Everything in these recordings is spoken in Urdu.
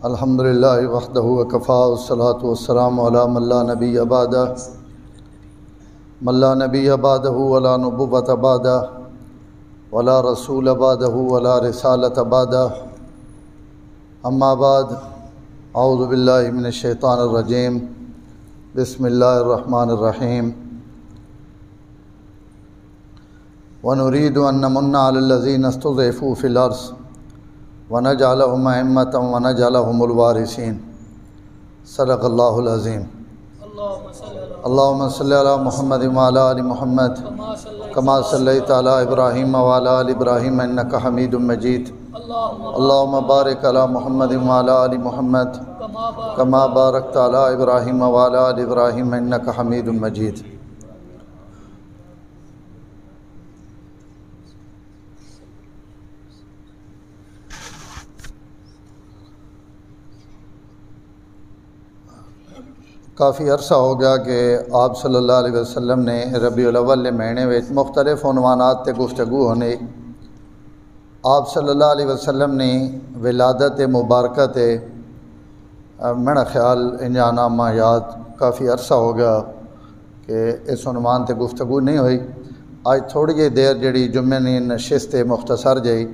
الحمدللہ وحدہ وکفا والصلاة والسلام علی من لا نبی بعدہ ولا نبوۃ بعدہ ولا رسول بعدہ ولا رسالۃ بعدہ اما بعد اعوذ باللہ من الشیطان الرجیم بسم اللہ الرحمن الرحیم ونريد أن نمن على الذين استضعفوا في الأرض ونجعلهم أئمة ونجعلهم الوارثين صدق الله العظيم اللهم صل على محمد وعلى آل محمد كما صليت على إبراهيم وعلى آل إبراهيم إنك حميد مجيد اللهم بارك على محمد وعلى آل محمد كما باركت على إبراهيم وعلى آل إبراهيم إنك حميد مجيد کافی عرصہ ہو گیا کہ آپ صلی اللہ علیہ وسلم نے ربیع الاول مہینے میں مختلف عنوانات تے گفتگو ہونے آپ صلی اللہ علیہ وسلم نے ولادت مبارکہ تے میرا خیال انجام یاد کافی عرصہ ہو گیا کہ اس عنوان تے گفتگو نہیں ہوئی. آج تھوڑی جی دیر جڑی جمعے نے نشست مختصر جئی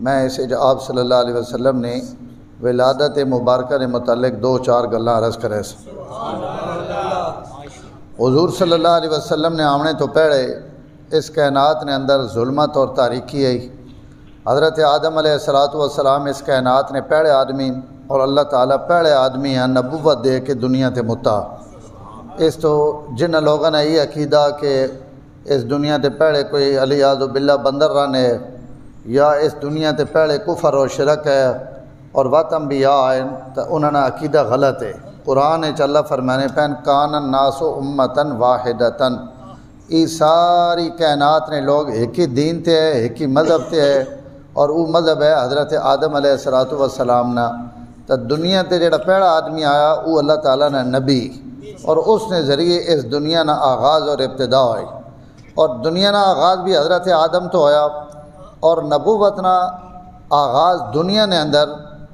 میں اسے آپ صلی اللہ علیہ وسلم نے ولادت مبارکہ نے متعلق 2-4 گلاں عرض کرے. حضور صلی اللہ علیہ وسلم نے آمنے تو پہلے اس کائنات نے اندر ظلمت اور تاریکی آئی. حضرت آدم علیہ السلام اس کائنات نے پہلے آدمی اور اللہ تعالیٰ پہلے آدمی ہیں نبوت دے کے دنیا تے متا. اس تو جن لوگوں نے یہ عقیدہ کہ اس دنیا تے پہلے کوئی علیاذ باللہ بندر رہنے یا اس دنیا تے پہلے کفر و شرک ہے اور وات انبیاء آئے تو انہوں نے عقیدہ غلط ہے. قرآن اللہ فرمانے پین کان الناس امتاً واحدتاً ای ساری کائنات نے لوگ ایک ہی دین تے ہے ایک ہی مذہب تے ہے اور وہ مذہب ہے حضرت آدم علیہ السلام نا. تو دنیا تے جڑا پہلا آدمی آیا وہ اللہ تعالیٰ نے نبی اور اس نے ذریعے اس دنیا نا آغاز اور ابتدا ہوئی اور دنیا نا آغاز بھی حضرت آدم تو ہویا اور نبوت نا آغاز دنیا نے اندر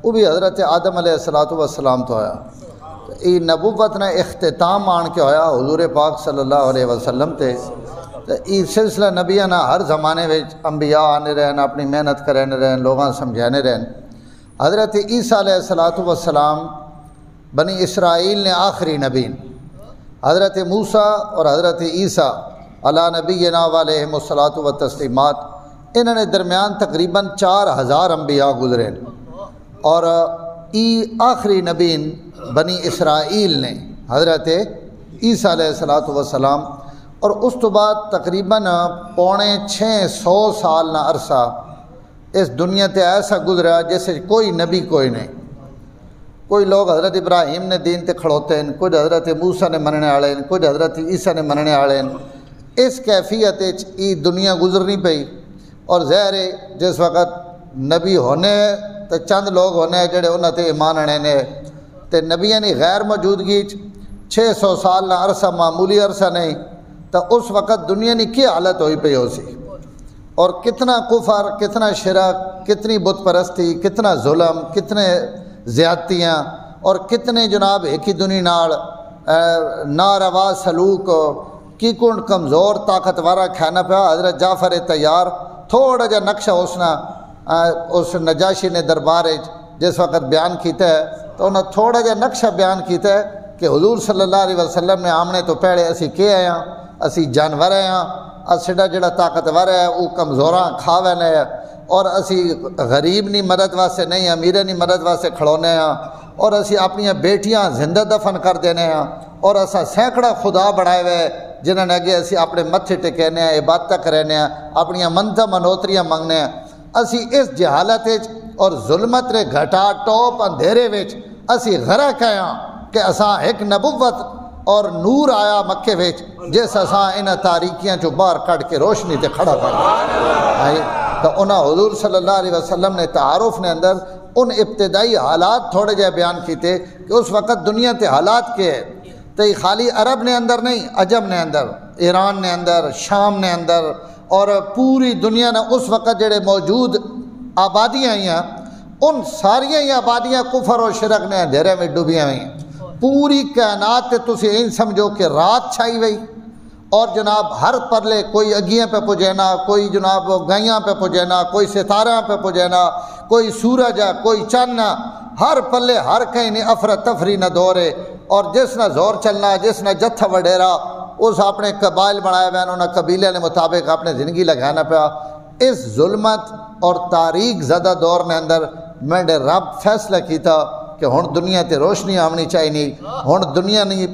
وہ بھی حضرت آدم علیہ السلام تو ہویا. ای نبوت نے اختتام آن کے ہویا حضور پاک صلی اللہ علیہ وسلم تے. ای سلسلہ نبیہ نا ہر زمانے میں انبیاء آنے رہن اپنی محنت کرنے رہن لوگاں سمجھانے رہن. حضرت عیسیٰ علیہ السلام بنی اسرائیل نے آخری نبی حضرت موسیٰ اور حضرت عیسیٰ علی نبینا علیہم الصلاۃ والتسلیمات انہوں نے درمیان تقریباً 4000 انبیاء گزرے اور ای آخری نبی بنی اسرائیل نے حضرت عیسیٰ علیہ السلام اور اس تو بعد تقریباً 650 سال نہ عرصہ اس دنیا تے ایسا گزرا جیسے کوئی نبی کوئی نہیں. کوئی لوگ حضرت ابراہیم نے دین تے کھڑوتے ہیں کچھ حضرت موسیٰ نے مننے والے ہیں کچھ حضرت عیسیٰ نے مننے والے ہیں. اس کیفیت ای دنیا گزرنی پئی اور ظاہر ہے جس وقت نبی ہونے تو چند لوگ ہونے جڑے انہوں تے ایمان آنے نے تے نبیاں نے غیر موجودگی 600 سال نہ عرصہ معمولی عرصہ نہیں تو اس وقت دنیا نے کیا حالت ہوئی پئی ہو سی اور کتنا کفر کتنا شرک کتنی بت پرستی کتنا ظلم کتنے زیادتیاں اور کتنے جناب ایک ہی دنیا نال ناروا سلوک کی کن کمزور طاقتورہ کھانا پیا. حضرت جعفر تیار تھوڑا جا نقشہ اس نجاشی نے دربار جس وقت بیان کیتا ہے تو انہوں نے تھوڑا جا نقشہ بیان کیتا ہے کہ حضور صلی اللہ علیہ وسلم نے آمنے تو پہلے اسی کے آیا اسی جانور آیا اسڑا جڑا طاقتور ہے وہ کمزوراں کھاوے نے اور اسی غریب نہیں مدد واسطے نہیں امیر نہیں مدد واسطے کھڑونے ہیں اور اسی اپنی بیٹیاں زندہ دفن کر دینے ہیں اور اسا سینکڑا خدا بڑھائے ہوئے جنہوں نے اگے اسی اپنے متھے ٹکینے ہیں عبادت کرنے ہیں اپنی منتا منوتریاں منگنے ہیں. اسی اس جہالت اور ظلمت رے گھٹا ٹوپ اندھیرے وچ اسی غرق ہیں کہ اساں ایک نبوت اور نور آیا مکے وچ جس اساں انہاں تاریکیاں چو باہر کٹ کے روشنی تے کھڑا کر تو انہاں حضور صلی اللہ علیہ وسلم نے تعارف نے اندر ان ابتدائی حالات تھوڑے جے بیان کیتے کہ اس وقت دنیا تے حالات کے ہے تو یہ خالی عرب نے اندر نہیں عجم نے اندر ایران نے اندر شام نے اندر اور پوری دنیا نے اس وقت جڑے موجود آبادیاں ہیں ان ساریاں ہی آبادیاں کفر و شرک نے اندھیرے میں ڈوبیاں ہوئی ہیں۔ پوری کائنات تسی این سمجھو کہ رات چھائی ہوئی، اور جناب ہر پرلے کوئی اگیاں پہ پجینا، کوئی جناب گائیاں پہ پجینا، کوئی ستاراں پہ پجینا، کوئی سورج ہے، کوئی چاند، ہر پلے ہر کہیں نہیں افراتفری نہ دورے، اور جس نہ زور چلنا، جس نہ جتھا وڈیرا، اس اپنے قبائل بنائے ہوئے انہوں نے قبیلے نے مطابق اپنے زندگی لگانا پیا۔ اس ظلمت اور تاریک زدہ دور نے اندر میں نے رب فیصلہ کیتا کہ ہن دنیا تے روشنی آمنی چاہیے نہیں، ہن دنیا نہیں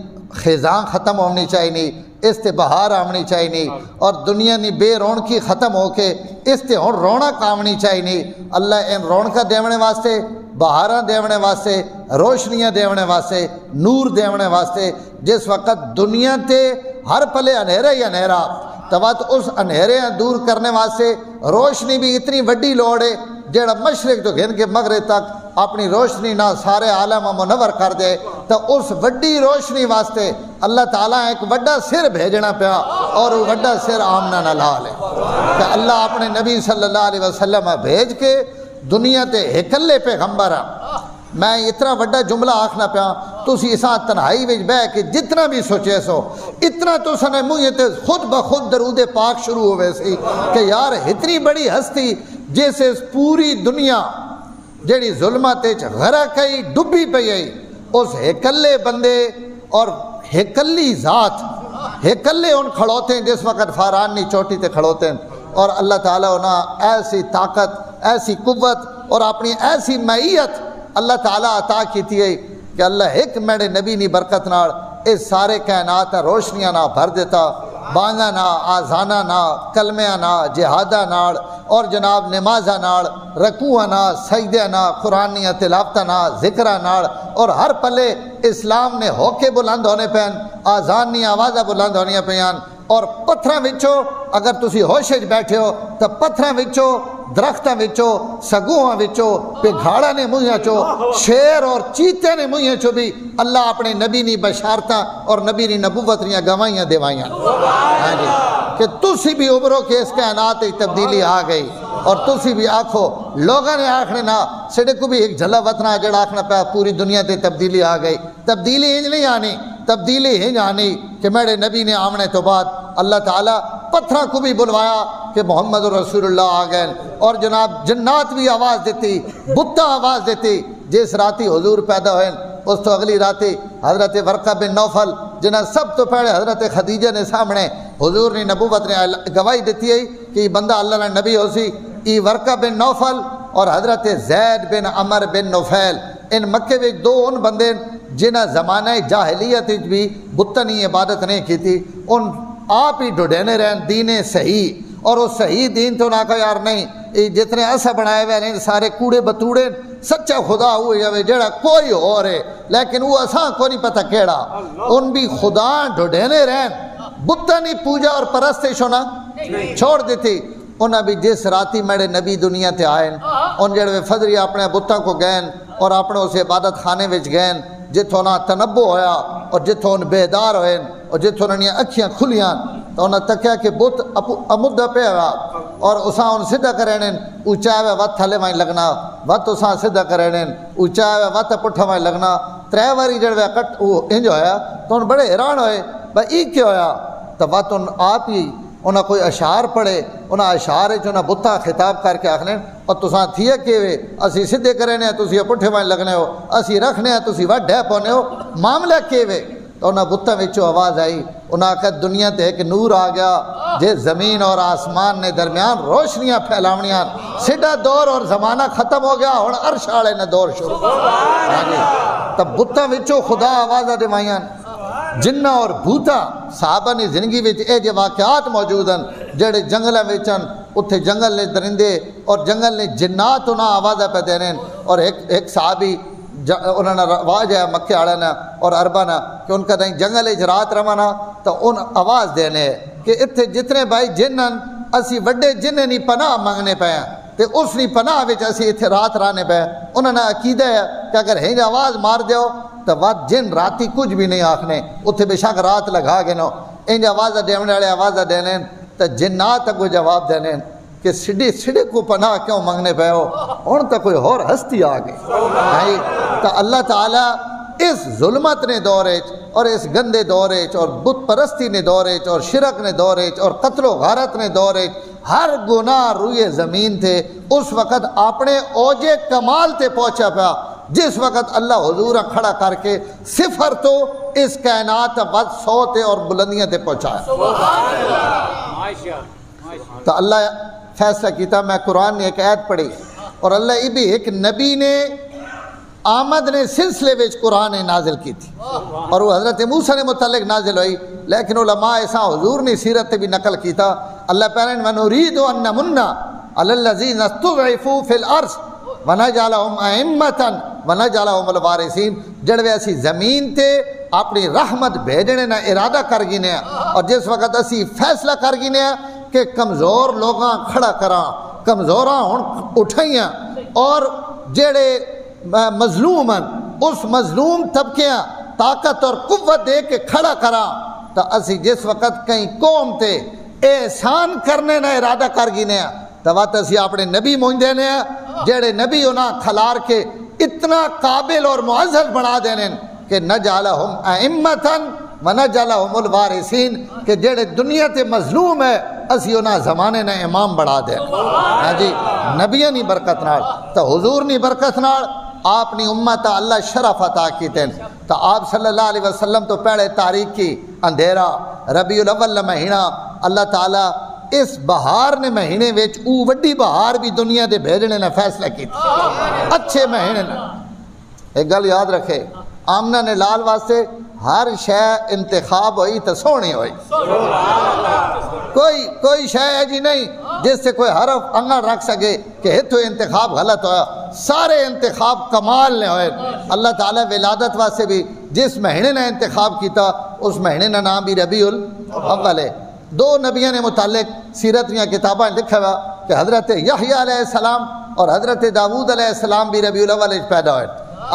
خیزاں ختم ہونی چاہیے نہیں، اس تے بہار آمنی چاہیے نہیں، اور دنیا نہیں بے رونقی ختم ہو کے اس تے ہن رونق آمنی چاہیے نہیں۔ اللہ ان رونقاں دیونے واسطے، بہاراں دیونے واسطے، روشنیاں دیونے واسطے، نور دیونے واسطے، جس وقت دنیا تے ہر پلے انہیرا ہی انہیرا، تبات اس انہیرے دور کرنے واسطے روشنی بھی اتنی وڈی لوڑ ہے، جیڑا مشرق تو گھن کے مغرب تک اپنی روشنی نہ سارے عالم منور کر دے، تو اس وڈی روشنی واسطے اللہ تعالیٰ ایک وڈا سر بھیجنا پیا، اور وہ وڈا سر آمنا نہ لال ہے کہ اللہ اپنے نبی صلی اللہ علیہ وسلم بھیج کے دنیا تے ہکلے پیغمبر ہیں۔ میں اتنا وڈا جملہ آکھنا پیا، تسی اساں تنہائی وچ بہ کے جتنا بھی سوچے سو اتنا تو سنے منہ تے خود بخود درود پاک شروع ہوئے سی کہ یار اتنی بڑی ہستی جیسے پوری دنیا جیڑی ظلمت غرق ہے ڈبی پئی ہے، اس ہکلے بندے اور ہکلی ذات ہکلے ان کھڑوتے ہیں جس وقت فاران نہیں چوٹی تے کھڑوتے ہیں، اور اللہ تعالیٰ انہیں ایسی طاقت، ایسی قوت اور اپنی ایسی معیت اللہ تعالیٰ عطا کیتی ہے کہ اللہ ایک میرے نبی نی برکت نال اس سارے کائنات روشنیاں نہ بھر دیتا، بانگا نہ، آزانہ نہ، کلمیاں نہ، جہادہ نال، اور جناب نمازہ نال، رکوع نہ، سجدہ نہ، قرآنیہ تلاوتہ نہ، ذکرہ نال، اور ہر پلے اسلام نے ہوکے بلند ہونے پہن، آزان نی آوازہ بلند ہونے پہن، اور پتھراں وچوں اگر تسی ہوشج بیٹھے ہو تو پتھراں وچوں، درختاں وچوں، سگوہاں وچوں، پگھاڑا نے منہیاں چو، شیر اور چیتے نے منہیاں چو بھی اللہ اپنے نبی نی بشارتاں اور نبی نی نبوت نیاں گوائیاں دیوائیاں کہ تسی بھی ابھرو کہ اس کائنات ایک تبدیلی آ گئی، اور تسی بھی آکھو لوگاں نے آکھنے نہ سڑے کو بھی ایک جھلا وطنہ جڑا آکھنا پہ پوری دنیا تے تبدیلی آ گئی۔ تبدیلی ہنج نہیں آنی، تبدیلی ہنج آنی کہ میرے نبی نے آمنے تو بعد اللہ تعالیٰ پتھراں کو بھی بلوایا کہ محمد رسول اللہ آ گئے، اور جناب جنات بھی آواز دیتی، بتہ آواز دیتی۔ جس راتی حضور پیدا ہوئے اس تو اگلی راتی حضرت ورقہ بن نوفل جنہیں سب تو پہلے حضرت خدیجہ نے سامنے حضور نے نبوت نے گواہی دیتی ہے کہ یہ بندہ اللہ نے نبی ہو سی، یہ ورقہ بن نوفل اور حضرت زید بن عمر بن نوفل، ان مکے میں دو ان بندے جنہیں زمانہ جاہلیت بھی بتنی عبادت نہیں کی تھی، ان آپ ہی ڈھڈینے رہن دین صحیح، اور وہ صحیح دین تو نہ کہ یار نہیں یہ جتنے ایسا بنائے ہوئے ہیں سارے کوڑے بتوڑے، سچا خدا ہوئے ہوئے جڑا کوئی ہو رہے لیکن وہ اساں کو نہیں پتہ کیڑا، ان بھی خدا ڈھڈینے رہن بتنی پوجا اور پرستش ہونا چھوڑ دیتی۔ انہاں بھی جس راتی میرے نبی دنیا تے آئے ان جڑے فضری اپنے بتاں کو گئن اور اپنے اس عبادت خانے وچ گئن جتھوں نہ تنبو ہویا اور جتھوں بیدار ہوئے اور جتھوں انہیں اکھیاں کھلیاں تو انہیں تکیا کہ بت امدہ پہ ہوا اور اساں ان صدہ کرنے اونچا ہوئے وقت تھلے وائیں لگنا وقت اساں صدہ کرنے اونچا ہوئے وقت پٹھا وائیں لگنا ترے واری جڑوے کٹ انج ہویا تو ان بڑے حیران ہوئے بھائی ای کیا ہویا تو وقت ان آپ ہی انہیں کوئی اشعار پڑھے انہیں اشعار ہے جو انہیں بتاں خطاب کر کے آکھنے اور تساں تھیے کے ہوئے اسی صدے کرنے ہیں تسی پٹھے وائیں لگنے ہو اسی رکھنے ہیں تسی وڈ ڈے پونے ہو معاملہ کے ہوئے تو انہیں بتاں وچوں آواز آئی انہیں آکھا دنیا تے ایک نور آ گیا جے زمین اور آسمان نے درمیان روشنیاں پھیلاونیاں سیدھا دور اور زمانہ ختم ہو گیا ہن عرش والے نے دور شروع تب بتاں وچوں خدا آواز دیوائیاں جنہ اور بھوتا صحابہ نے زندگی وچ اے جو واقعات موجود ہیں جڑے جنگل وچن اتھے جنگل نے درندے اور جنگل نے جنات انہاں آوازہ پہ دینے اور ایک صحابی انہوں نے رواج ہے مکہ آڑانا اور عربانا کہ ان کا دیں جنگل اجرات روانا تو ان آواز دینے کہ اتھے جتنے بھائی جنن اسی وڈے جننے نہیں پناہ مانگنے پہ ہیں تے اس نہیں پناہ وچ اسی اتھے رات رانے پہ انہوں نے عقیدہ ہے کہ اگر ہنج آواز مار دیو تو وقت جن راتی کچھ بھی نہیں آکھنے اتھے بے شک رات لگا گے نو انج آوازہ دیونے والے آوازہ دینے تو جنات کو جواب دینے کہ سڑے کو پناہ کیوں منگنے پہ ہو، ہن تو کوئی اور ہستی آ گئی تو اللہ تعالیٰ اس ظلمت نے دورے اور اس گندے دورے اور بت پرستی نے دورے اور شرک نے دورے اور قتل و غارت نے دورے ہر گناہ روئے زمین تھے، اس وقت اپنے اوج کمال تے پہنچا پیا جس وقت اللہ حضور کھڑا کر کے صفر تو اس کائنات بد 100 تے اور بلندیاں تے پہنچایا۔ تو اللہ فیصلہ کیتا، میں قرآن نے ایک آیت پڑھی اور اللہ یہ بھی ایک نبی نے آمد نے سلسلے وچ قرآن نازل کی تھی اور وہ حضرت موسیٰ نے متعلق نازل ہوئی، لیکن علماء ایسا حضور نے سیرت تے بھی نقل کیتا۔ اللہ پہلے وَنُرِيدُ أَن نَمُنَّ عَلَى الَّذِينَ اسْتُضْعِفُوا فِي الْأَرْضِ وَنَجْعَلَهُمْ أَئِمَّةً وَنَجْعَلَهُمُ الْوَارِثِينَ جڑوے اسی زمین تے اپنی رحمت بھیجنے نہ ارادہ کر گینے اور جس وقت اسی فیصلہ کر گینے کہ کمزور لوگاں کھڑا کراں، کمزوراں ہن اٹھائیاں اور جڑے مظلوم ہیں اس مظلوم طبقیاں طاقت اور قوت دے کے کھڑا کراں، تو اسی جس وقت کہیں قوم تے احسان کرنے نہ ارادہ کر گینے تو وقت اسی اپنے نبی مونج دینے جڑے نبی انہاں کھلار کے اتنا قابل اور معزز بنا دینے کہ نجعلہم ائمۃ ونجعلہم الوارثین کہ جڑے دنیا تے مظلوم ہے اسی انہاں زمانے نے امام بڑھا دیں۔ ہاں جی، نبیاں نی برکت نال تو حضور نی برکت نال آپ نی امت اللہ شرف عطا کیتے تو آپ صلی اللہ علیہ وسلم تو پہلے تاریخ کی اندھیرا ربیع الاول مہینہ اللہ تعالیٰ اس بہار نے مہینے وچ او وڈی بہار بھی دنیا دے بھیجنے نے فیصلہ کیتا، اچھے مہینے نے۔ ایک گل یاد رکھے، آمنہ نے لال واسطے ہر شے انتخاب ہوئی تو سونی ہوئی، کوئی شے ہے جی نہیں جس سے کوئی حرف انگل رکھ سکے کہ ہتھو انتخاب غلط ہویا، سارے انتخاب کمال نے ہوئے۔ اللہ تعالیٰ ولادت واسطے بھی جس مہینے نے انتخاب کیتا اس مہینے کا نام بھی ربیع الاول ہے۔ دو نبیوں نے متعلق سیرت یا کتابیں لکھا ہوا کہ حضرت یحییٰ علیہ السلام اور حضرت داؤد علیہ السلام بھی ربیع الاول پیدا ہوئے،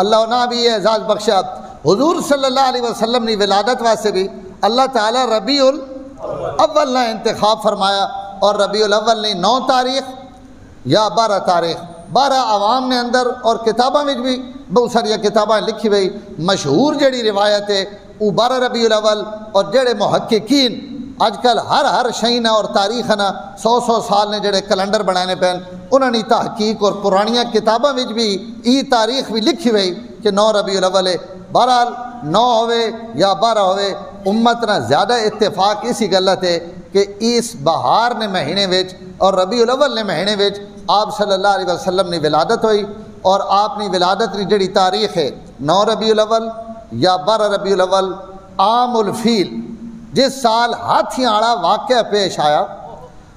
اللہ انہاں بھی یہ اعزاز بخشا۔ حضور صلی اللہ علیہ وسلم نے ولادت واسطے بھی اللہ تعالیٰ ربیع الاول نے انتخاب فرمایا اور ربیع الاول نے 9 تاریخ یا 12 تاریخ 12 عوام نے اندر اور کتابوں میں بھی بہت ساری کتابیں لکھی ہوئی، مشہور جڑی روایت ہے وہ 12 ربیع الاول اور جڑے محققین آج کل ہر شہینہ اور تاریخ نا 100 سال نے جڑے کیلنڈر بنانے پہن انہوں نے تحقیق اور پرانیاں کتابوں میں بھی ای تاریخ بھی لکھی ہوئی کہ 9 ربیع الاول ہے۔ بہرحال 9 ہوئے یا 12 ہوئے امت نہ زیادہ اتفاق اسی غلط ہے کہ اس بہار نے مہینے وچ اور ربیع الاول نے مہینے وچ آپ صلی اللہ علیہ وسلم نے ولادت ہوئی اور آپ نے ولادت کی جڑی تاریخ ہے 9 ربیع الاول یا 12 ربیع الاول عام الفیل، جس سال ہاتھیاں آڑا واقعہ پیش آیا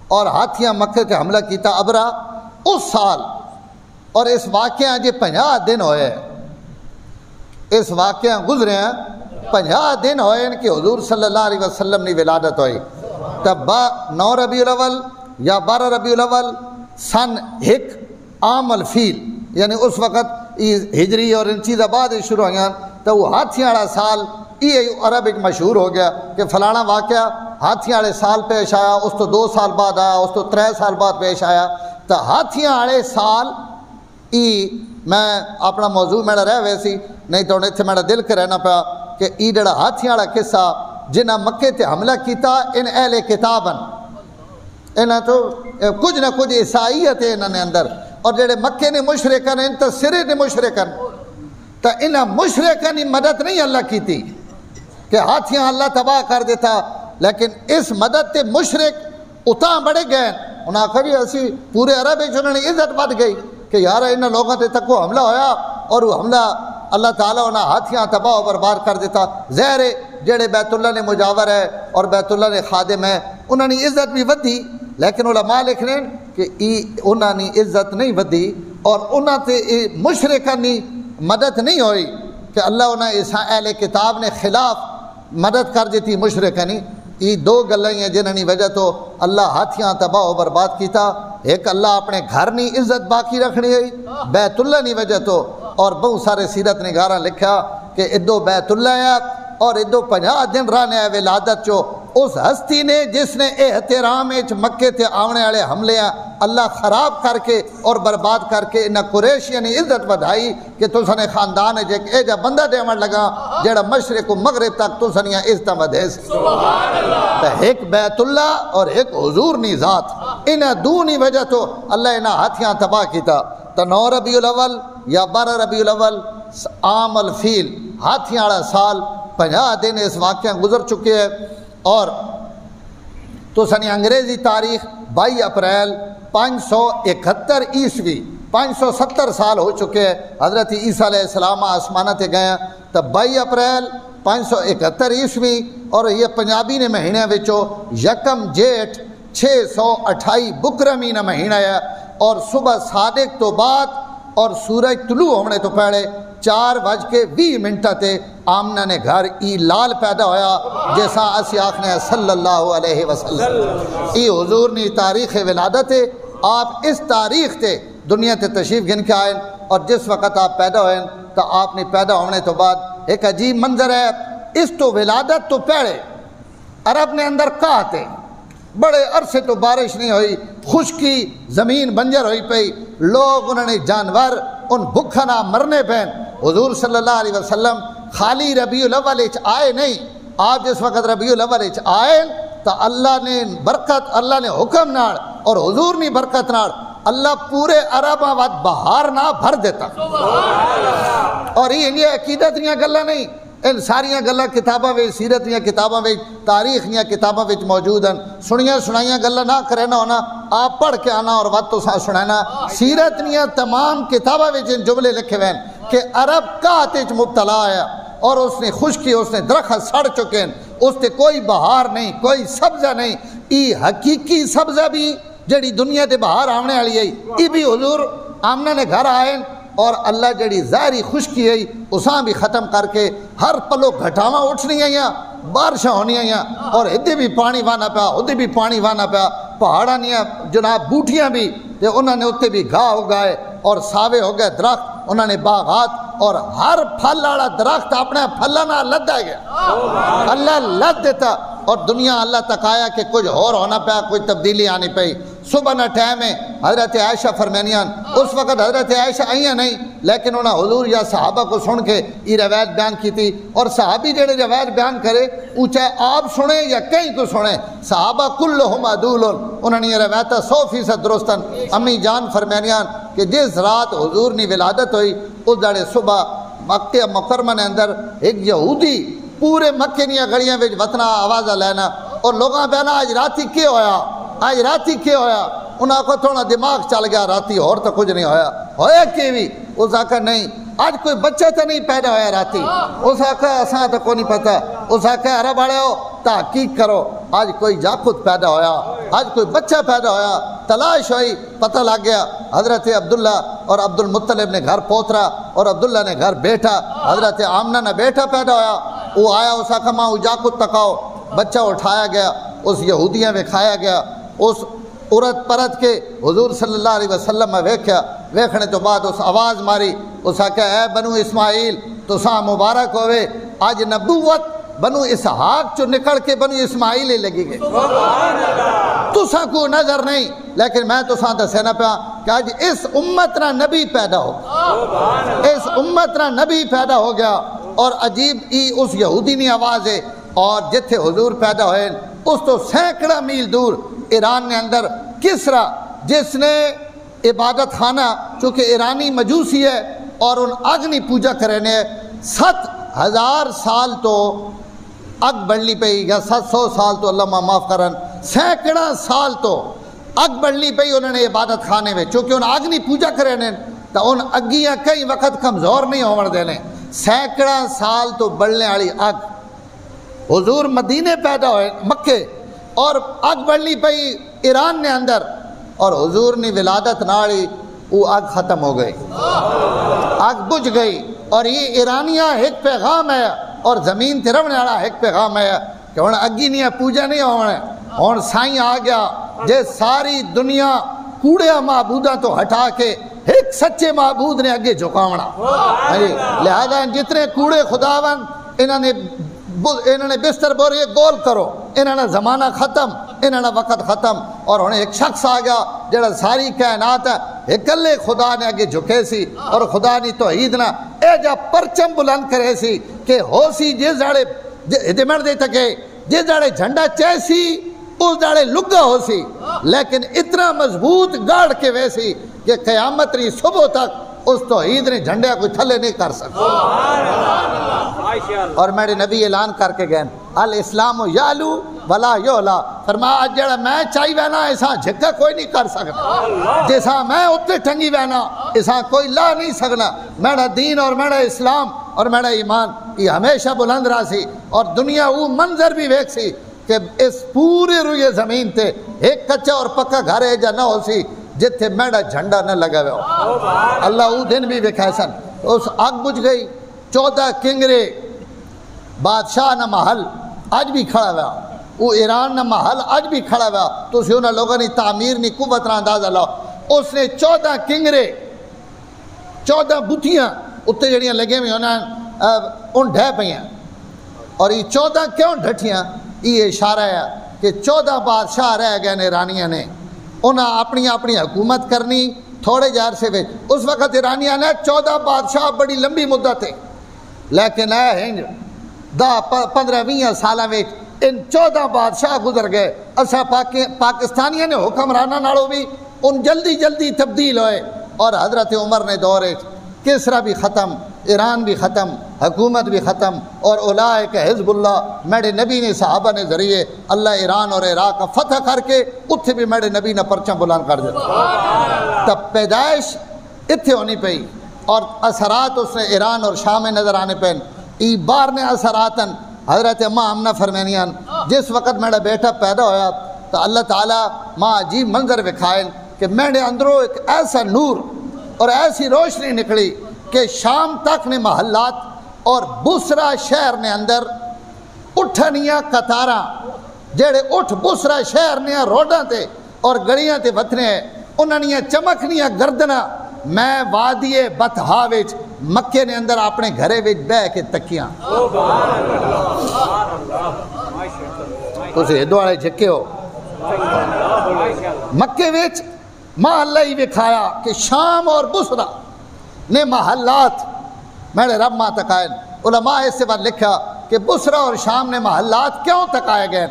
اور ہاتھیاں مکہ کے حملہ کیتا ابرا اس سال، اور اس واقعہ جی 50 دن ہوئے، اس واقعہ گزرے ہیں 50 دن ہوئے کہ حضور صلی اللہ علیہ وسلم نے ولادت ہوئی۔ تب 9 ربیع الاول یا 12 ربیع الاول سن 1 عام الفیل، یعنی اس وقت ہجری اور ان چیزیں بعد شروع ہوئیں تو وہ ہاتھیاں آڑا سال یہ عرب ایک مشہور ہو گیا کہ فلانا واقعہ ہاتھیاں آڑے سال پیش آیا، اس تو 2 سال بعد آیا، اس تو 3 سال بعد پیش آیا۔ تو ہاتھیاں آڑے سال میں اپنا موضوع میرا رہ ویسی نہیں تو اتنے میرا دل کے رہنا پیا کہ ای جڑا ہاتھیاں آڑا قصہ جنہاں مکے تے حملہ کیتا ان اہل کتابن انہاں تو کچھ نہ کچھ عیسائیت ہے انہاں نے اندر، اور جڑے مکے نے مشرکن ان تو سرے نے مشرکن، تو انہاں مشرکن ہی مدد نہیں اللہ کی تھی کہ ہاتھیاں اللہ تباہ کر دیتا، لیکن اس مدد تے مشرک اتاں بڑے گئے، انہاں کبھی اسی پورے عرب انہوں نے عزت بڑھ گئی کہ یار انہاں لوگوں تے تک وہ حملہ ہویا اور وہ حملہ اللہ تعالیٰ انہاں ہاتھیاں تباہ و برباد کر دیتا۔ ظاہر جڑے بیت اللہ نے مجاور ہے اور بیت اللہ نے خادم ہے انہوں نے عزت بھی ودی، لیکن علماء لکھ رہے ہیں کہ انہوں نے عزت نہیں ودی اور انہوں تے مشرکان نے مدد نہیں ہوئی کہ اللہ انہاں اس اہل کتاب نے خلاف مدد کر دیتی مشرکانی۔ یہ 2 گلیں ہیں جنہوں نے وجہ تو اللہ ہاتھیاں تباہ و برباد کیتا، ایک اللہ اپنے گھر نی عزت باقی رکھنی ہوئی بیت اللہ نی وجہ تو، اور بہت سارے سیرت نگاراں لکھا کہ ادو بیت اللہ ہے اور ادو 50 دن رہنے ہے ولادت چو اس ہستی نے جس نے احترام مکے تے آونے والے حملے اللہ خراب کر کے اور برباد کر کے انہاں قریشیاں نے عزت بدھائی کہ تساں نے خاندان ہے اے جا بندہ دیون لگا جڑا مشرق و مغرب تک تساں نے عزت بدھے سبحان اللہ ایک بیت اللہ اور ایک حضور نی ذات انہاں دونی وجہ تو اللہ انہاں ہاتھیاں تباہ کیتا تو 9 ربیع الاول یا 12 ربیع الاول عام الفیل ہاتھیاں والا سال 50 دن اس واقعہ گزر چکے ہیں اور تو سنی انگریزی تاریخ 22 اپریل 571 عیسوی 570 سال ہو چکے ہیں حضرت عیسیٰ علیہ السلام آسمانہ تے گئے تو 22 اپریل 571 عیسوی اور یہ پنجابی نے مہینے وچوں یکم جیٹھ 628 بکرمی نہ مہینہ ہے اور صبح صادق تو بعد اور سورج طلوع ہونے تو پہلے 4:20 تے آمنہ نے گھر ای لال پیدا ہویا جیسا اسی آخنے صلی اللہ علیہ وسلم ای حضور نی تاریخ ولادت ہے آپ اس تاریخ تے دنیا تے تشریف گن کے آئیں اور جس وقت آپ پیدا ہوئیں تو آپ نے پیدا ہونے تو بعد ایک عجیب منظر ہے اس تو ولادت تو پہلے عرب نے اندر کہتے بڑے عرصے تو بارش نہیں ہوئی خشکی زمین بنجر ہوئی پئی لوگ انہوں نے جانور ان بھکھنا مرنے پین حضور صلی اللہ علیہ وسلم خالی ربیع الاول آئے نہیں آپ جس وقت ربیع الاول آئے تو اللہ نے برکت اللہ نے حکم ناڑ اور حضور نے برکت ناڑ اللہ پورے عرب آباد بہار نہ بھر دیتا اور یہ عقیدت نیا گلہ نہیں ان ساریاں گلہ کتاباں وچ سیرت نیا کتاباں وچ تاریخ نیا کتاباں وچ موجود ہیں سنیاں سنائیاں گلہ نہ کرنا ہونا آپ پڑھ کے آنا اور وقت تو سنانا سیرت نیا تمام کتاباں وچ ان جملے لکھے ہوئے ہیں کہ عرب کہتے مبتلا آیا اور اس نے خشکی اس نے درخت سڑ چکے ہیں اس تے کوئی بہار نہیں کوئی سبزہ نہیں ای حقیقی سبزہ بھی جڑی دنیا تے بہار آمنے والی ہے ای بھی حضور آمنہ نے گھر آئے اور اللہ جڑی ظاہری خشکی ہے اساں بھی ختم کر کے ہر پلو گھٹاواں اٹھنی آئیاں بارشاں ہونی آئیاں اور ادھے بھی پانی وانا پیا ادھے بھی پانی وانا پیا پہاڑاں نیا جناب بوٹیاں بھی تے انہوں نے اتنے بھی گاہ اگائے اور ساوے ہو گئے درخت انہوں نے باغات اور ہر پھل والا درخت اپنے پھلاں نال لدا گیا اللہ لد دیتا اور دنیا اللہ تک آیا کہ کچھ اور ہونا پیا کوئی تبدیلی آنی پئی صبح نہ ٹائم ہے حضرت عائشہ فرمانیاں اس وقت حضرت عائشہ آئیاں نہیں لیکن انہوں نے حضور یا صحابہ کو سن کے یہ روایت بیان کی تھی اور صحابی جڑے روایت بیان کرے وہ چاہے آپ سنیں یا کہیں کو سنیں صحابہ کلہم عدول انہوں نے یہ روایت 100% درستن امی جان فرمانیاں کہ جس رات حضور نے ولادت ہوئی اس دڑے صبح مکہ مکرمہ نے اندر ایک یہودی پورے مکے نیا گڑیاں وچ وطنا آوازہ لینا اور لوگاں بیانا آج راتی کیا ہویا آج راتی کیا ہویا انہاں کو تھوڑا دماغ چل گیا راتی اور تو کچھ نہیں ہویا کہ بھی اس آکھا نہیں آج کوئی بچہ تو نہیں پیدا ہویا راتی اس آکھا اساں تو کو نہیں پتا اس آکھا عرب آڑے ہو تحقیق کرو آج کوئی جاکت پیدا ہویا آج کوئی بچہ پیدا ہویا تلاش ہوئی پتہ لگ گیا حضرت عبداللہ اور عبد المطلب نے گھر پوترا اور عبداللہ نے گھر بیٹا حضرت آمنہ نے بیٹا پیدا ہویا وہ آیا اس آکھا ماں جاکت تکاؤ بچہ اٹھایا گیا اس یہودیاں میں کھایا گیا اس عورت پرت کے حضور صلی اللہ علیہ وسلم میں ویکھیا ویکھنے تو بعد اس آواز ماری اس آکھا اے بنو اسماعیل تو ساں مبارک ہوئے آج نبوت بنو اسحاق جو نکل کے بنو اسماعیل ہی لگی گئے تو ساں کو نظر نہیں لیکن میں تو ساں دسینا پیا کہ آج اس امت نہ نبی پیدا ہو اس امت نہ نبی پیدا ہو گیا اور عجیب ای اس یہودی نے آواز ہے اور جتھے حضور پیدا ہوئے اس تو سینکڑا میل دور ایران نے اندر کسرا جس نے عبادت خانہ چونکہ ایرانی مجوسی ہے اور ان اگنی پوجا کرنے 7,000 سال تو اگ بڑھلی پئی یا 700 سال تو اللہ معاف کرن سینکڑا سال تو اگ بڑھلی پئی انہوں نے عبادت خانے میں چونکہ ان اگنی پوجا کرنے تو ان اگیاں کئی وقت کمزور نہیں ہون دینے سینکڑا سال تو بڑھنے والی اگ حضور مدینے پیدا ہوئے مکے اور اگ بڑھلی پئی ایران نے اندر اور حضور نے ولادت ناڑی وہ اگ ختم ہو گئی اگ بجھ گئی اور یہ ایرانیاں ایک پیغام ہے اور زمین تے رہنے والا ایک پیغام ہے کہ ہن اگی نہیں پوجا نہیں ہونے ہن سائیں آ گیا جے ساری دنیا کوڑے معبوداں تو ہٹا کے ایک سچے معبود نے اگے جھکاونا لہذا جتنے کوڑے خداون انہوں نے بستر بورے گول کرو انہاں دا زمانہ ختم، انہاں دا وقت ختم، اور ہن ایک شخص آ گیا جڑا ساری کائنات ہے اکلے خدا نے اگے جھکے سی اور خدا دی توحید نہ اے جا پرچم بلند کرے سی کہ ہو سی جس جاڑے دمڑ دے تکے جس جاڑے جھنڈا چیسی اس جاڑے لگا ہو سی، لیکن اتنا مضبوط گاڑ کے ویسی کہ قیامت ری صبح تک اس توحید نے جھنڈے کوئی تھلے نہیں کر سکتا۔ اور میرے نبی اعلان کر کے گئے الاسلام یعلو ولا یعلا، فرمایا جڑا میں چاہی وینا ایسا جھکا کوئی نہیں کر سکتا، جیسا میں اتنے ٹنگی وینا ایسا کوئی لا نہیں سکنا۔ میرا دین اور میرا اسلام اور میرا ایمان یہ ہمیشہ بلند رہا سی، اور دنیا وہ منظر بھی ویک سی کہ اس پورے روئے زمین تے ایک کچا اور پکا گھر ہے جا نہ ہو سی جتھے میڑا جھنڈا نہ لگا ہوا ہو۔ اللہ وہ دن بھی وکھائے سن، اس آگ بجھ گئی 14 کنگرے بادشاہ نہ محل آج بھی کھڑا ہوا، وہ ایران نہ محل آج بھی کھڑا ہوا، تو اسی انہوں لوگوں نے تعمیر نہیں قوت نہ اندازہ لاؤ۔ اس نے 14 کنگرے 14 بتیاں اتنے جڑیاں لگے ہوئے انہوں ان ڈھے پہیاں، اور یہ 14 کیوں ڈھٹیاں؟ یہ اشارہ ہے کہ 14 بادشاہ رہ گئے نے ایرانیاں نے، انہاں اپنی اپنی حکومت کرنی تھوڑے جار سے وچ۔ اس وقت ایرانیاں نے 14 بادشاہ بڑی لمبی مدت ہے، لیکن اے ہنج 10-15-20 سالہ وچ ان 14 بادشاہ گزر گئے۔ اسا پاکستانیاں نے حکمرانہ نالوں بھی ان جلدی جلدی تبدیل ہوئے، اور حضرت عمر نے دورے کسرا بھی ختم، ایران بھی ختم، حکومت بھی ختم، اور اولئک حزب اللہ میرے نبی نے صحابہ نے ذریعے اللہ ایران اور عراق کا فتح کر کے اتھے بھی میرے نبی نے پرچم بلند کر دیتا۔ تب پیدائش اتھے ہونی پئی، اور اثرات اس نے ایران اور شام میں نظر آنے پہ ای بار نے اثراتن حضرت اماں آمنہ فرمینیاں جس وقت میرا بیٹا پیدا ہویا تو اللہ تعالیٰ ماں عجیب منظر وکھائیں کہ میرے اندروں ایک ایسا نور اور ایسی روشنی نکلی کہ شام تک نے محلات اور بسرا شہر نے اندر اٹھنیاں قطاراں جڑے اٹھ بسرا شہر نے روڈاں تے اور گڑیاں تے وطنے ہیں انہاں نے چمکنیاں گردنا میں وادی بطحا وچ مکے نے اندر اپنے گھرے وچ بہ کے تکیاں۔ تسی ہدو والے جھکے ہو مکے وچ ماں اللہ ہی وکھایا کہ شام اور بسرا نے محلات میرے رب ماں تکائے۔ علماء اس سے بعد لکھا کہ بسرا اور شام نے محلات کیوں تکائے گئے؟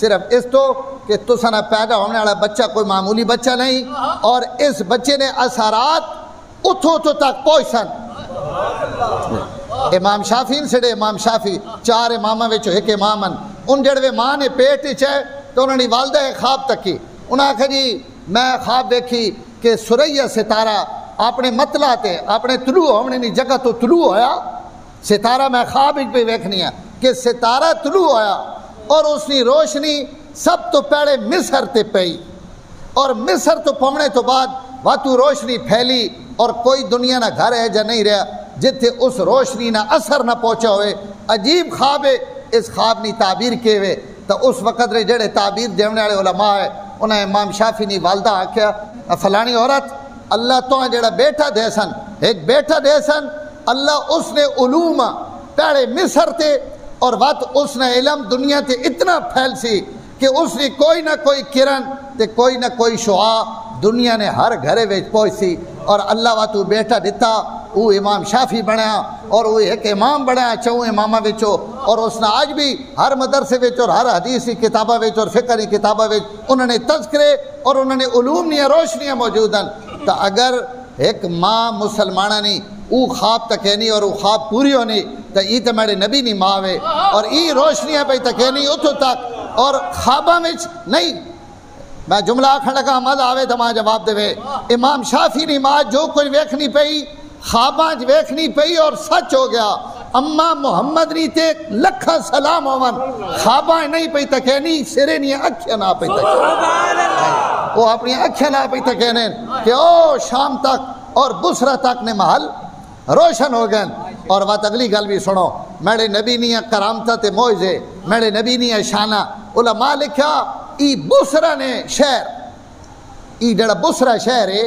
صرف اس تو کہ تسنا پیدا ہونے والا بچہ کوئی معمولی بچہ نہیں، اور اس بچے نے اثرات اتھو تک پہنچن۔ امام شافی سڑے امام شافی 4 امامہ وچوں ایک امامن ان جڑوے ماں نے پیٹ چاہے تو انہوں نے والدہ خواب تکی، انہوں نے کہا جی میں خواب دیکھی کہ سریہ ستارہ اپنے مطلع تے اپنے طلوع ہونے نہیں جگہ تو طلوع ہویا ستارہ، میں خواب ایک پہ ویکھنی ہے کہ ستارہ طلوع ہویا اور اس نے روشنی سب تو پہلے مصر تے پئی، اور مصر تو پہنچنے تو بعد واتو روشنی پھیلی اور کوئی دنیا نہ گھر ہے جا نہیں رہا جتھے اس روشنی نہ اثر نہ پہنچا ہوئے۔ عجیب خواب ہے، اس خواب نے تعبیر کے ہوئے تو اس وقت رہے جڑے تعبیر دیونے والے علماء ہے انہیں امام شافی نے والدہ آکھیا فلانی عورت اللہ تو جڑا بیٹا دے سن ایک بیٹا دے سن، اللہ اس نے علوم پہلے مصر تے اور وقت اس نے علم دنیا تے اتنا پھیل سی کہ اس نے کوئی نہ کوئی کرن تے کوئی نہ کوئی شعاع دنیا نے ہر گھرے وچ پہنچ سی، اور اللہ واتو بیٹا دیتا وہ امام شافی بنیا اور وہ ایک امام بنیا 4 امامہ وچوں، اور اس نے آج بھی ہر مدرسے وچ اور ہر حدیثی کتابہ وچ اور فقہی کتابہ وچ انہوں نے تذکرے اور انہوں نے علوم نیا روشنیاں موجود ہیں۔ تو اگر ایک ماں مسلمانہ نہیں او خواب تکینی اور او خواب پوری ہونی تو یہ تو میرے نبی نہیں ماں وے، اور یہ روشنیاں پہ تکینی اتھو تک اور خوابہ میں نہیں۔ میں جملہ آکھن لگا مزہ آوے تو ماں جواب دے امام شافی نے ماں جو کوئی ویکھنی پئی خواباں ویکھنی پئی اور سچ ہو گیا، اما محمد نہیں تے لکھا سلام ہومن خواباں نہیں پئی تکینی سرے نہیں اکھیاں نہ پئی تکینی، وہ اپنی اکھیاں نہ پئی تکینی کہ او شام تک اور بسرا تک نے محل روشن ہو گئے۔ اور بات اگلی گل بھی سنو، میرے نبی نے کرامتہ تے موعظے میرے نبی نے شانہ علماء لکھا ای بسرا نے شہر ای جڑا بسرا شہر ہے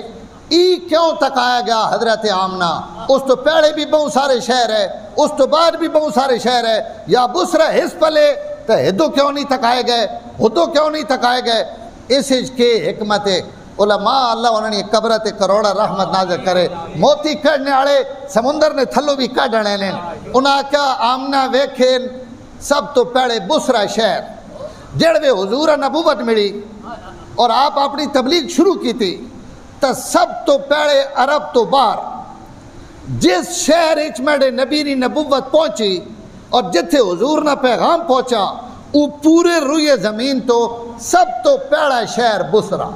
ای کیوں تکایا گیا حضرت آمنہ؟ اس تو پہلے بھی بہت سارے شہر ہے، اس تو بعد بھی بہت سارے شہر ہے، یا بسرا حس پلے تو ہدو کیوں نہیں تکائے گئے، ہدو کیوں نہیں تکائے گئے؟ اس کے حکمت علماء اللہ انہوں نے قبرت کروڑا رحمت نازل کرے، موتی کڑنے آڑے سمندر نے تھلو بھی کڑنے لیں، انہاں کیا آمنہ ویکھیں سب تو پہلے بسرا شہر جڑوے حضور نبوت ملی اور آپ اپنی تبلیغ شروع کی تھی، تو سب تو پہلے عرب تو باہر جس شہر میرے نبی نے نبوت پہنچی اور جتھے حضور نہ پیغام پہنچا وہ پورے روئے زمین تو سب تو پہلا شہر بسرا۔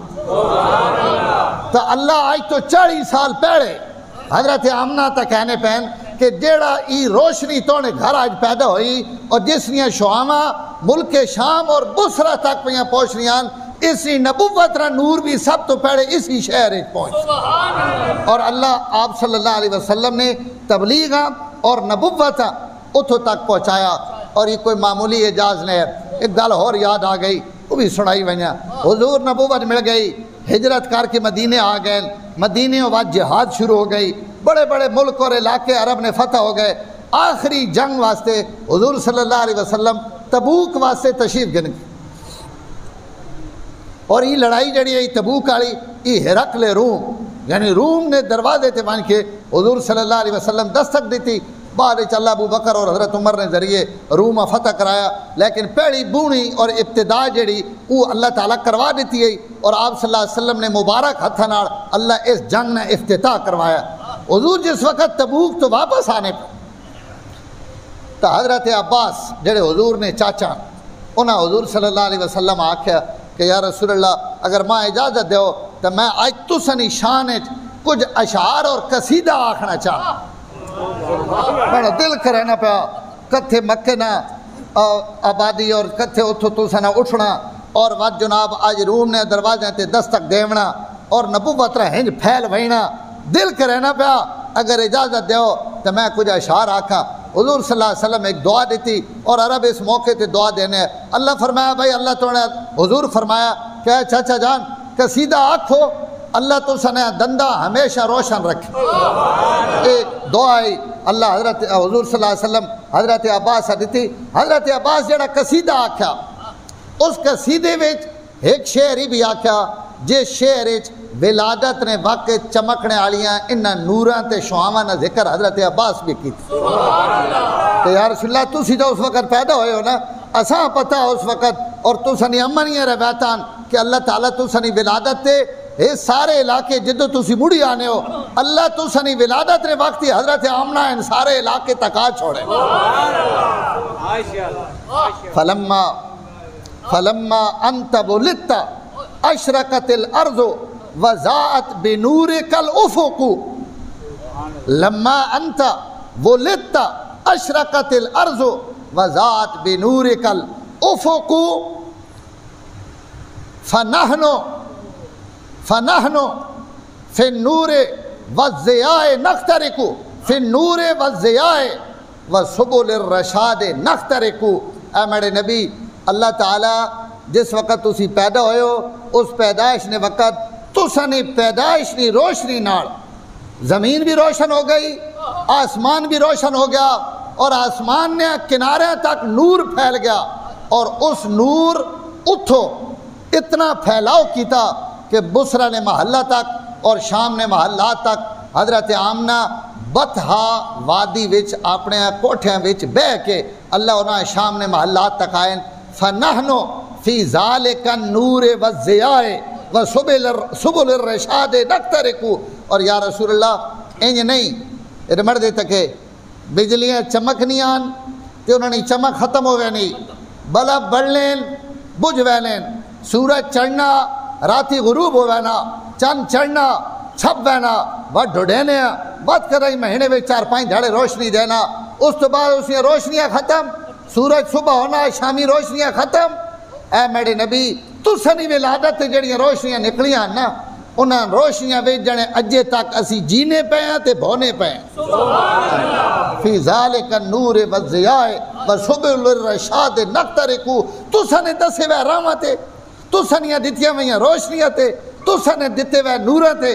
تو اللہ آج تو 40 سال پہلے حضرت آمنہ تا کہنے پہن کہ جیڑا ای روشنی تونے گھر آج پیدا ہوئی اور جس نے شعامہ ملک شام اور بسرا تک پہنچ پہنچنیاں، اسی نبوت را نور بھی سب تو پہلے اسی شہر پہنچ، اور اللہ آپ صلی اللہ علیہ وسلم نے تبلیغ اور نبوت اتھو تک پہنچایا۔ اور یہ کوئی معمولی اعجاز نہیں ہے، ایک گل اور یاد آ گئی وہ بھی سنائی ونجا۔ حضور نبوت مل گئی، ہجرت کر کے مدینے آ گئے، مدینے بعد جہاد شروع ہو گئی، بڑے بڑے ملک اور علاقے عرب نے فتح ہو گئے۔ آخری جنگ واسطے حضور صلی اللہ علیہ وسلم تبوک واسطے تشریف گن گئے، اور یہ لڑائی جڑی ہے تبوک والی یہ ہرقل روم یعنی روم نے دروازے تے بن کے حضور صلی اللہ علیہ وسلم دستک دی تھی، بعد اللہ ابو بکر اور حضرت عمر نے ذریعے روم فتح کرایا، لیکن پہلی بونی اور ابتدا جڑی وہ اللہ تعالیٰ کروا دیتی ہے، اور آپ صلی اللہ علیہ وسلم نے مبارک ہتھاں نال اللہ اس جنگ نے افتتاح کروایا۔ حضور جس وقت تبوک تو واپس آنے پر تو حضرت عباس جڑے حضور نے چاچا انہاں حضور صلی اللہ علیہ وسلم آکھیا کہ یا رسول اللہ اگر ماں اجازت دیو تو میں آج تسنی شان کچھ اشعار اور قصیدہ آکھنا چاہا۔ میں دل کرنا پیا کتھے مکے نہ آبادی اور کتھے اتھو تسنا اٹھنا، اور وقت جناب آج روم نے دروازے تے دستک دیونا اور نبوت را ہنج پھیل وینا، دل کرنا پیا اگر اجازت دیو تو میں کچھ اشعار آکھا۔ حضور صلی اللہ علیہ وسلم ایک دعا دیتی، اور عرب اس موقع تے دعا دینے ہیں۔ اللہ فرمایا بھائی اللہ تو نے حضور فرمایا کہ چاچا جان قصیدہ آکھو، اللہ تو سنے دندہ ہمیشہ روشن رکھے۔ ایک دعا ہے اللہ حضرت حضور صلی اللہ علیہ وسلم حضرت عباس دیتی۔ حضرت عباس جڑا قصیدہ آکھا اس قصیدے وچ ایک شعر ہی بھی آکھا جس شعر وچ ولادت نے وقت چمکنے والیاں انہاں نوراں تے شعاواں دا ذکر حضرت عباس بھی کیتا۔ تو یا رسول اللہ تسی تو اس وقت پیدا ہوئے ہو نا، اساں پتہ اس وقت اور تسنی امنیاں روایتاں کہ اللہ تعالیٰ تسنی ولادت تے یہ سارے علاقے جدو تسی مڑی آنے ہو اللہ تسنی ولادت نے وقت حضرت آمنہ ان سارے علاقے تک آ چھوڑے۔ فلما انت ولدت اشرقت الارض وضاءت بنورک الافق، لما انت ولدت اشرقت الارض وضاءت بنورک الافق، فنحن فی النور والضیاء نخترق، فی النور والضیاء وسبل الرشاد نخترق۔ اے میرے نبی اللہ تعالیٰ جس وقت تسی پیدا ہوئے ہو اس پیدائش نے وقت تسانی پیدائش نی روشنی نال زمین بھی روشن ہو گئی، آسمان بھی روشن ہو گیا، اور آسمان نے کنارے تک نور پھیل گیا، اور اس نور اتھو اتنا پھیلاؤ کیتا کہ بسرا نے محلہ تک اور شام نے محلات تک حضرت آمنہ بطحا وادی وچ اپنے کوٹھیاں وچ بہ کے اللہ انہاں شام نے محلات تک آئیں۔ فنحن فی ذالک النور والضیاء وسبل الرشاد نخترق۔ اور یا رسول اللہ انج نہیں مردے تکے بجلیاں چمکنیاں تے انہوں نے چمک ختم ہوئے نہیں، بلب بڑھ لین بجھ وینین، سورج چڑھنا راتی غروب ہو وینا، چند چڑھنا چھپ وینا، وڈ ڈھوڑینے بات کر رہی مہینے میں 4-5 دھاڑے روشنی دینا، اس تو بعد اس نے روشنیاں ختم، سورج صبح ہونا شامی روشنیاں ختم۔ اے میرے نبی تسنی ولادت جڑیاں روشنیاں نکلیاں نا انہاں روشنیاں وچ جنے اجے تک اسی جینے پے ہیں تے بھونے پے ہیں۔ فی ذالک النور والضیاء وسبل الرشاد نخترق۔ تسنے دسے وے راواں تے، تسنیاں دتیاں ویاں روشنیاں تے، تسنے دتے وے نوراں تے،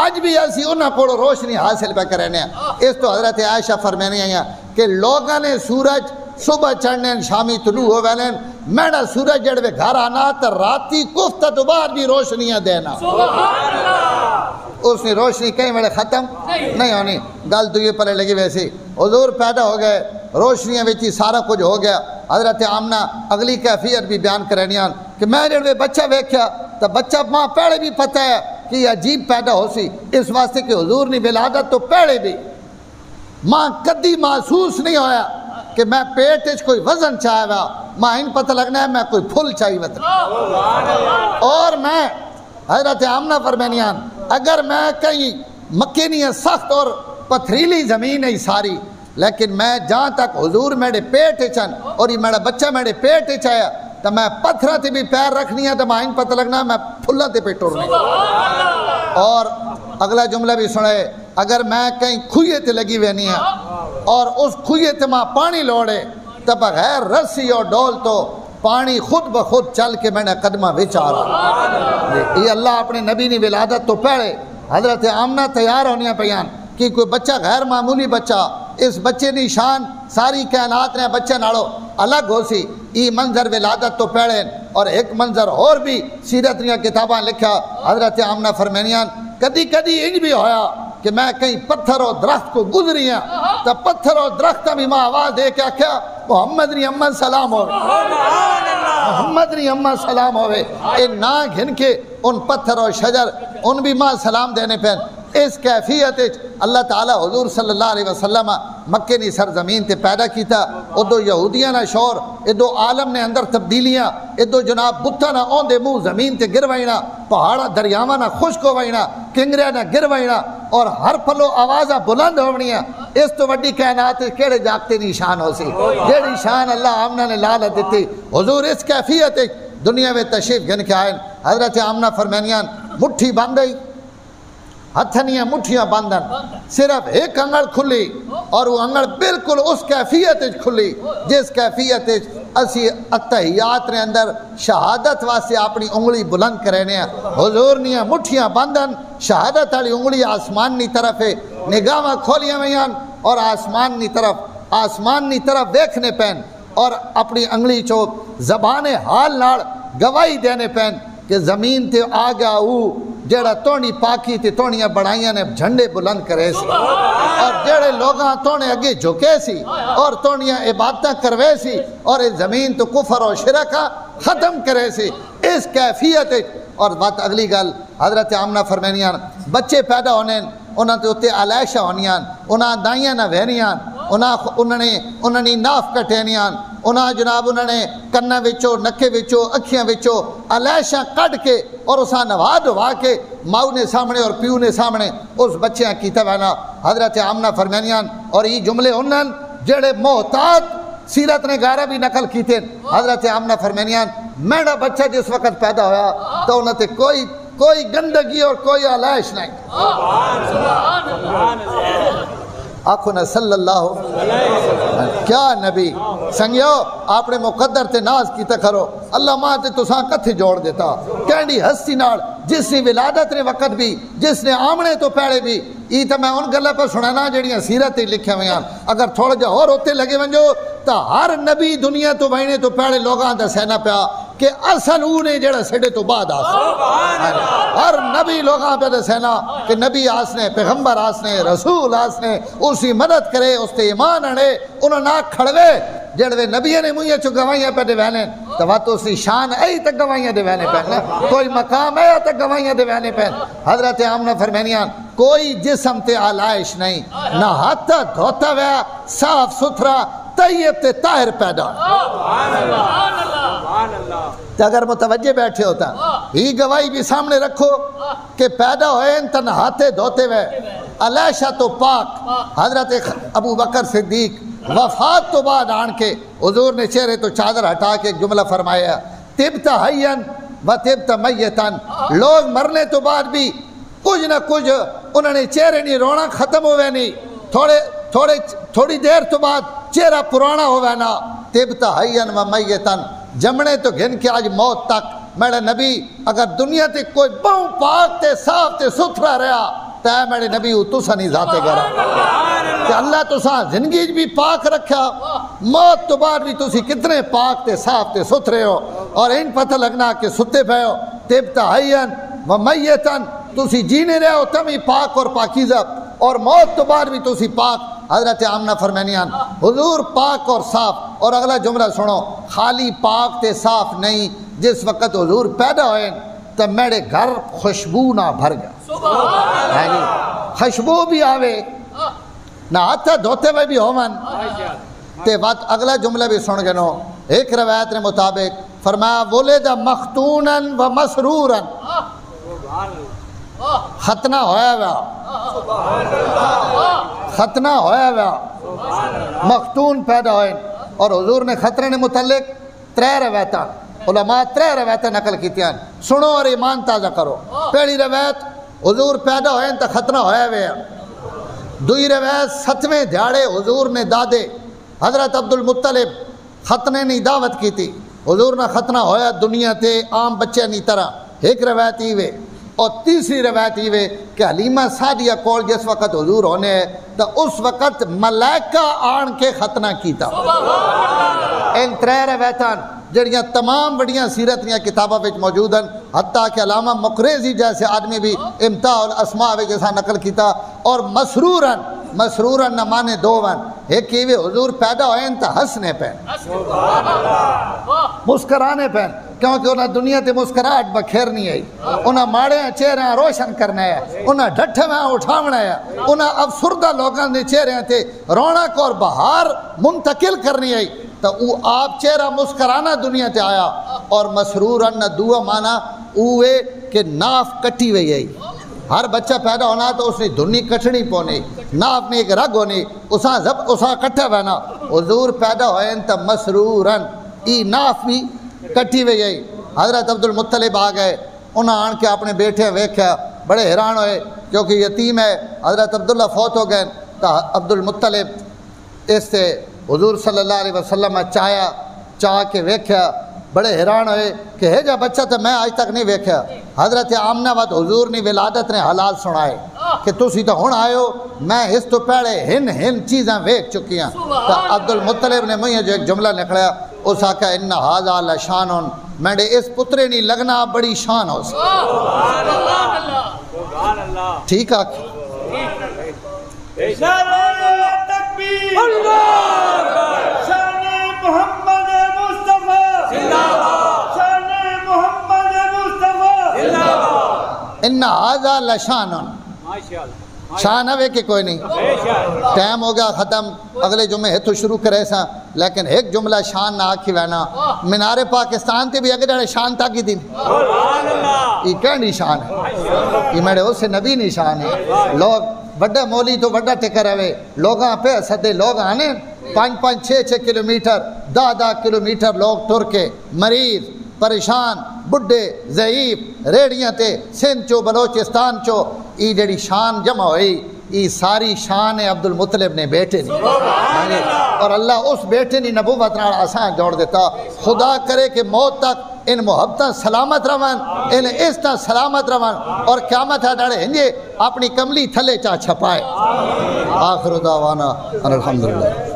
آج بھی اسی انہاں کو روشنی حاصل پہ کرنے ہیں۔ اس تو حضرت عائشہ فرمانے ہیں کہ لوگاں نے سورج صبح چڑھنے شامی طلوع ہو ویلیں میڈا سورج جڑوے گھر آنا تا راتی کفتہ دوبار بھی روشنیاں دینا سبحان اللہ اس نے روشنی کہیں میرے ختم نہیں ہونی گل تو یہ پلے لگی ویسی حضور پیدا ہو گئے روشنیاں ویچی سارا کچھ ہو گیا حضرت آمنہ اگلی کیفیت بھی بیان کرنیاں کہ میں جڑوے بچہ ویکھیا تا بچہ ماں پہلے بھی پتہ ہے کہ یہ عجیب پیدا ہو سی اس واسطے کہ حضور نے ولادت تو پہلے بھی ماں کدی محسوس نہیں ہویا کہ میں پیٹ اچ کوئی وزن چاہے گا ماں ان پتہ لگنا ہے میں کوئی پھل چاہیے وطن اور میں حضرت آمنہ فرمینیان اگر میں کہیں مکینی سخت اور پتھریلی زمین ہے ساری لیکن میں جہاں تک حضور میرے پیٹ چن اور یہ میرا بچہ میرے پیٹ چاہیا تو میں پتھرہ تے بھی پیر رکھنی ہے تو میں ان پتہ لگنا ہے میں پھلہ تے پہ ٹورنی اور اگلا جملہ بھی سنے اگر میں کہیں کھوئے تے لگی وینی ہے اور اس کھوئے تے ماں پانی لوڑے تو بغیر رسی اور ڈول تو پانی خود بخود چل کے میں نے قدمہ وچ آ رہا یہ اللہ اپنے نبی نے ولادت تو پہلے حضرت آمنہ تیار ہونیاں پیان کہ کوئی بچہ غیر معمولی بچہ اس بچے نے شان ساری کائنات نے بچہ ناڑو الگ ہو سی ای منظر ولادت تو پہلے اور ایک منظر اور بھی سیرت نیا کتاباں لکھا حضرت آمنہ فرمینیان کدی کدی انج بھی ہویا کہ میں کہیں پتھر اور درخت کو گزری ہیں تو پتھر اور درخت بھی ماں آواز دے کے کیا محمد نی اماں سلام ہوئے محمد نی اماں سلام ہوئے ان نا گھن کے ان پتھر اور شجر ان بھی ماں سلام دینے پہ اس کیفیت اللہ تعالیٰ حضور صلی اللہ علیہ وسلم مکے نی سرزمین تے پیدا کیتا ادو یہودیاں نہ شور ادو عالم نے اندر تبدیلیاں ادو جناب بتہ نہ اون دے منہ زمین تے گر وائنا پہاڑا دریاواں نہ خشک ہو وائنا کنگرے نہ گر وائنا اور ہر پلو آوازہ بلند ہونیاں اس تو وڈی کائنات کیڑے جاگتے نشان ہو سی جیڑی شان اللہ آمنہ نے لالہ دیتی حضور اس کیفیت دنیا میں تشریف گن کے آئین حضرت آمنہ فرمینیان مٹھی بند گئی ہتھنیاں مٹھیاں باندھن صرف ایک انگڑ کھلی اور وہ انگڑ بالکل اس کیفیت کھلی جس کیفیت اسی اتحیات نے اندر شہادت واسطے اپنی انگلی بلند کرنے ہیں حضور نیاں مٹھیاں باندھن شہادت والی انگلی آسمان نی طرف ہے نگاہ کھولیاں ویان اور آسمان نی طرف دیکھنے پین اور اپنی انگلی چو زبان حال نال گواہی دینے پین کہ زمین تے آگا جڑا تونی پاکی تے تونیاں بڑھائیاں نے جھنڈے بلند کرے سی اور جڑے لوگاں تونے اگے جھکے سی اور تونیاں عبادتہ کروے سی اور اس زمین تو کفر و شرکہ ختم کرے سی اس کیفیت اور بات اگلی گل حضرت آمنہ فرمینیان بچے پیدا ہونے انہاں تے اتے علیشہ ہونیاں انہاں دائیاں نہ وہنیاں انہاں نے ناف کٹینیاں انہاں جناب انہاں نے کنہ وچو نکے وچو اکھیاں وچو علیشہ کٹ کے اور اساں نوا دوا کے ماؤ نے سامنے اور پیو نے سامنے اس بچیاں کیتا بہنا حضرت آمنہ فرمینیان اور یہ جملے انہاں جڑے محتاط سیرت نے گارہ بھی نقل کیتے حضرت آمنہ فرمینیان میرا بچہ جس وقت پیدا ہویا تو انہاں تے کوئی گندگی اور کوئی علیش نہیں آنکھوں نے صلی اللہ کیا نبی سنگیو آپ نے مقدر تے ناز کی تکھرو اللہ ماں تے تساں کتھے جوڑ دیتا کینڈی ہستی نار جس نے ولادت نے وقت بھی جس نے آمنے تو پہلے بھی یہ تو میں ان گلہ پر سنانا جڑیاں سیرت لکھے ہوئے ہیں اگر تھوڑا جا اور ہوتے لگے ونجو تو ہر نبی دنیا تو بہنے تو پہلے لوگاں دا سہنا پیا کہ اصل اونے جڑا سڑے تو بعد آسنے ہر نبی لوگاں پہ دا سہنا کہ نبی آسنے پیغمبر آسنے رسول آسنے اسی مدد کرے اس تے ایمان اڑے انہوں نہ کھڑوے جڑوے نبیہ نے مجھے چو گوائیاں پہ دے وینے تو وہ تو اسی شان ای تک گوائیاں دے وینے پہنے کوئی مقام ہے تک گوائیاں دے وینے پہنے حضرت آمنہ فرمینیان کوئی جسم تے آلائش نہیں نہ ہاتھا دھوتا ویا صاف ستھرا طیب تے طاہر پیدا تو اگر متوجہ بیٹھے ہوتا ہی گواہی بھی سامنے رکھو کہ پیدا ہوئے ان تن ہاتھے دھوتے ہوئے علیشہ تو پاک حضرت ابو بکر صدیق وفات تو بعد آن کے حضور نے چہرے تو چادر ہٹا کے ایک جملہ فرمایا طبت حیاً و طبت میتاً لوگ مرنے تو بعد بھی کچھ نہ کچھ انہوں نے چہرے نہیں رونا ختم ہوئے نہیں تھوڑی دیر تو بعد چہرہ پرانا ہوئے نا طبت حیاً و میتاً جمنے تو گھن کے آج موت تک میرے نبی اگر دنیا تے کوئی بہت پاک تے صاف تے ستھرا رہا تے میرے نبی تسا نہیں ذات گھر کہ اللہ تسا زندگی بھی پاک رکھا موت تو بعد بھی تسی کتنے پاک تے صاف تے ستھرے ہو اور ان پتہ لگنا کہ ستے پہ ہو طبت حیاً و میتاً تسی جینے رہے ہو تم ہی پاک اور پاکیزہ اور موت تو بعد بھی تسی پاک. حضرت آمنہ فرمینیان حضور پاک اور صاف. اور اگلا جملہ سنو خالی پاک تے صاف نہیں جس وقت حضور پیدا ہوئے تو میرے گھر خوشبو نہ بھر گیا خوشبو بھی آوے نہ ہاتھ دھوتے ہوئے بھی ہومن تے بات. اگلا جملہ بھی سن گنو ایک روایت نے مطابق فرمایا ولد مختونا و مسرورا ختنہ ہویا ہوا مختون پیدا ہوئے. اور حضور نے خطرے نے متعلق 3 روایتاں علماء 3 روایتیں نقل کیتیاں سنو اور ایمان تازہ کرو. پہلی روایت حضور پیدا ہوئے تو ختنہ ہویا ہوا. دوئی روایت 7ویں دھیاڑے حضور نے دادے حضرت عبد المطلب ختنے نہیں دعوت کی تھی حضور نے ختنہ ہویا دنیا تے عام بچے نہیں طرح. ایک روایت ہی وے. اور تیسری روایت ہی وے کہ حلیمہ سعدیہ کول جس وقت حضور ہونے ہے تو اس وقت ملائکہ آن کے ختنہ کیتا. ان 3 روایتاں جڑیاں تمام بڑیاں سیرتیاں کتابوں میں موجود ہیں حتیٰ کہ علامہ مقریزی جیسے آدمی بھی امتاع الاسماء جیسا نقل کیتا. اور مسرورن نہ مانے 2 ون. ایک ہی وے حضور پیدا ہوئے تو ہنسنے پہ مسکرانے پہ کیونکہ انہیں دنیا تے مسکراہٹ بکھیر نہیں آئی. انہیں ماڑے چہرے روشن کرنا ہے انہیں ڈٹھے میں اٹھاونا ہے انہیں افسردہ لوگوں نے چہرے تے رونق اور بہار منتقل کرنی آئی تو وہ آپ چہرہ مسکرانا دنیا تے آیا. اور مسرورن نہ دعا مانا اوے کہ ناف کٹی ہوئی آئی. ہر بچہ پیدا ہونا تو اس نے دھنی کٹنی پونی ناف نے ایک رگ ہونی اسا کٹھا بہنا. حضور پیدا ہوئے تو مسرورن ای ناف بھی کٹی ہوئی آئی. حضرت عبد المطلب آ گئے انہاں آن کے اپنے بیٹھے ویکھیا بڑے حیران ہوئے کیونکہ یتیم ہے. حضرت عبداللہ فوت ہو گئے تو عبد المطلب اس سے حضور صلی اللہ علیہ وسلم چاہ کے ویکھیا بڑے حیران ہوئے کہ ہے جا بچہ تو میں آج تک نہیں ویکھیا. حضرت آمنہ بعد حضور نے ولادت نے حالات سنائے کہ تسی تو ہن آئے ہو میں اس تو پہلے ہن چیزاں ویکھ چکی ہیں. تو عبد المطلب نے مجھے جو ایک جملہ نکلا اس آکا ان ھذا لشان میرے اس پترے نہیں لگنا بڑی شان ہو سی. ٹھیک ہے ان ھذا لشان شان ہے کہ کوئی نہیں. ٹائم ہو گیا ختم اگلے جمعے ہے تو شروع کرے سا لیکن ایک جملہ شان نہ آکھی وینا مینار پاکستان تے بھی اگر جڑے شان تاکی دی یہ کہنی شان ہے یہ میرے اس سے نبی نشان ہے. لوگ بڑا مولی تو بڑا ٹکر ہوئے لوگاں پہ سدے لوگ آنے 5-6 کلومیٹر 10 کلومیٹر لوگ ٹر کے مریض پریشان بڈھے ضعیف ریڑیاں تے سندھ چو بلوچستان چو ای جڑی شان جمع ہوئی ای ساری شان عبد المطلب نے بیٹے نہیں. اور اللہ اس بیٹے نے نبوت نال آسان جوڑ دیتا. خدا کرے کہ موت تک ان محبتاں سلامت روان ان عزتاں سلامت روان اور قیامت ڈاڑے ہنجے اپنی کملی تھلے چا چھپائے. آخر دعوانا الحمدللہ.